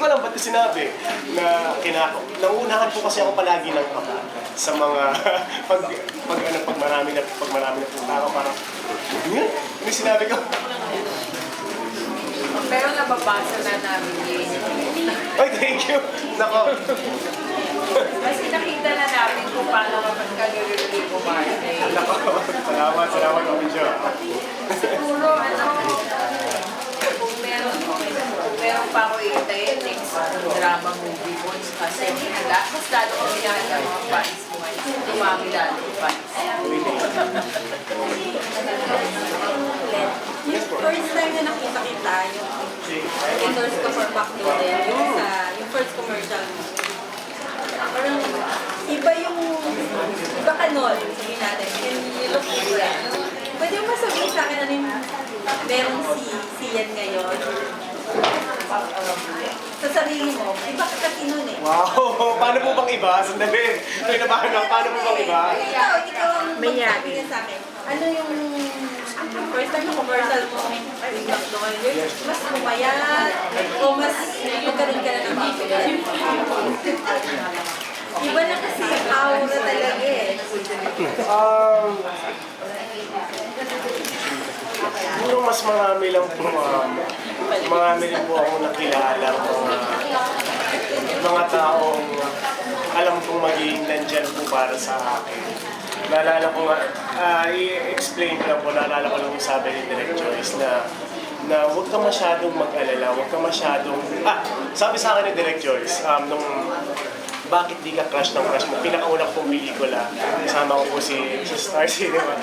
ko alam ba't ko sinabi na nangunahan po kasi ako palagi ng kaba sa mga pag marami na punta ako parang ano sinabi ko? Pero nababasa na namin yun. Ay, thank you! Nako! Kasi nakita na namin kung paano kapag kagagagawin ko birthday. Nako! Salamat kami siya. Siguro, kung meron pa ako iitayin next drama movie mo, kasi mas lalo ko ginagawa mga fans mo. Dumami lalo yung fans. First time na nakita kita, yung endorse ko for McDonald's, yung first commercial mo. Parang iba ka nun, sabihin natin, and you look different. Pwede mo ba sabihin sa akin ano yung merong si Ian ngayon? Sa sarili mo, iba ka kasi nun eh. Wow! Paano po bang iba? Sandali! Pinabahan ako, paano po bang iba? Ikaw ang magsabi niya sa akin. Ano yung first time na commercial mo, mas pumayat, o mas magkaroon ka na ng confidence? Iba na kasi aura talaga eh. Siguro mas marami lang po, marami rin po akong nakilala mga taong alam kong magiging nandyan po para sa akin. Naalala ko nga, i-explain ko lang po, naalala ko lang yung sabi ni Direk Joyce na huwag ka masyadong mag-alala, huwag ka masyadong... sabi sa akin ni Direk Joyce, nung bakit di ka crush ng crush mo, pinakauna kong pelikula, kasama ko po sa Star Cinema.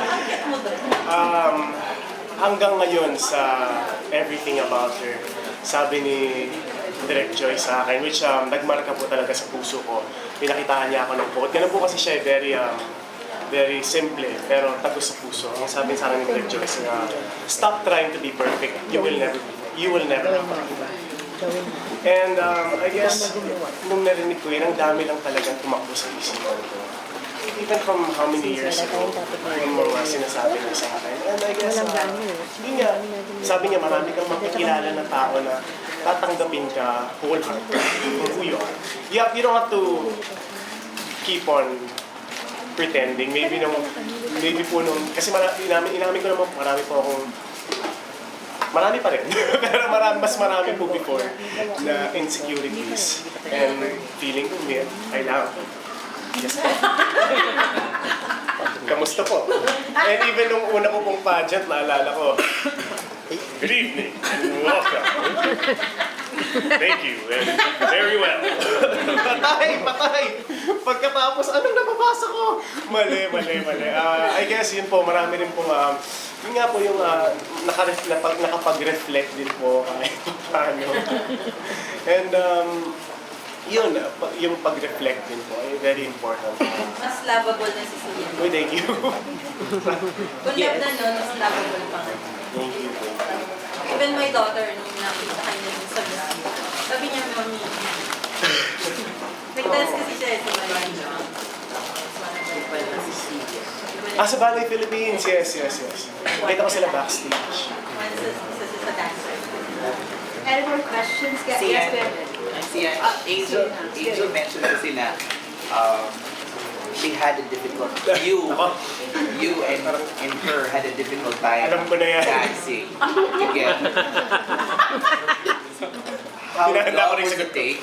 Hanggang ngayon sa Everything About Her, sabi ni Direk Joyce sa akin, which nagmarka po talaga sa puso ko. Pinakitaan niya ako ng quote. Ganun po kasi siya, very simple, pero tago sa puso. Ang sabi sa akin ni Direk Joyce, stop trying to be perfect. You will never be perfect. And I guess, nung narinig ko yun, ang dami lang talagang tumakbo sa isipan ko. Even from how many years ago, yung mga sinasabi niya sa akin. And I guess, sabi niya, marami kang makikilala na tao na tatanggapin ka wholehearted kung who you are. You don't have to keep on pretending. Maybe po nung, kasi inamin ko naman, marami pa rin. Pero mas marami po before na insecurities and feeling ko, kailangan ko. Yes. Kamusta po? And even nung una ko pong pageant, naalala ko, good evening, welcome. Thank you, and very well. Patay! Pagkatapos, anong nababasa ko? Mali. I guess yun po, marami rin po, yun nga po yung nakapag-reflect din po kahit paano. And yun, yung pag-reflect din po ay very important. Mas lovable na si Sian. Uy, thank you. Kung love na nun, mas lovable pa nga. Thank you. Even my daughter, nung nakita kanya sa vlog, sabi niya, Mami, nag-dance kasi siya sa Balay. Sa Balay Philippines, yes. Kita ko sila backstage. Once isa sa dancer. Any more questions? Yes, Angel mentioned kasi na she had a difficult, you and her had a difficult time Alam ko na yan. dancing together. How Hinahanda ko long rin was sagot it take?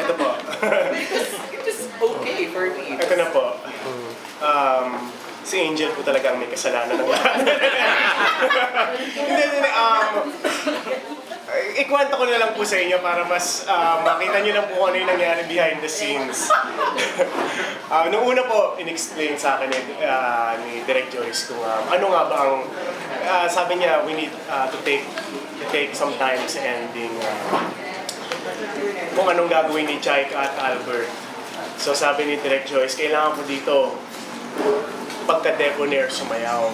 Ito po. Because it was okay for me. Ito na po. Si Angel po talaga ang may kasalanan ng lahat. Hindi. Ikwento ko na lang po sa inyo para mas makita nyo lang po kung ano yung nangyari behind the scenes. Noong una po, in-explain sa akin ni Direk Joyce kung ano nga ba ang, sabi niya, we need to take some time sa ending kung anong gagawin ni Chaik at Albert. So sabi ni Direk Joyce, kailangan ko dito pagka-debonair sumayaw.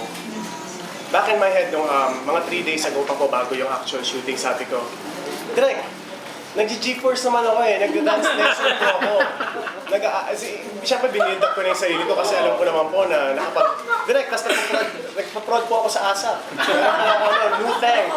Back in my head, nung mga 3 days ago pa po bago yung actual shooting, sabi ko, Direk, nag-G-force naman ako eh, nag-dance lesson po ako. Siyempre binildup ko na yung sarili ko kasi alam ko naman po na Direk, tapos nagpa-prod po ako sa ASA. New thing.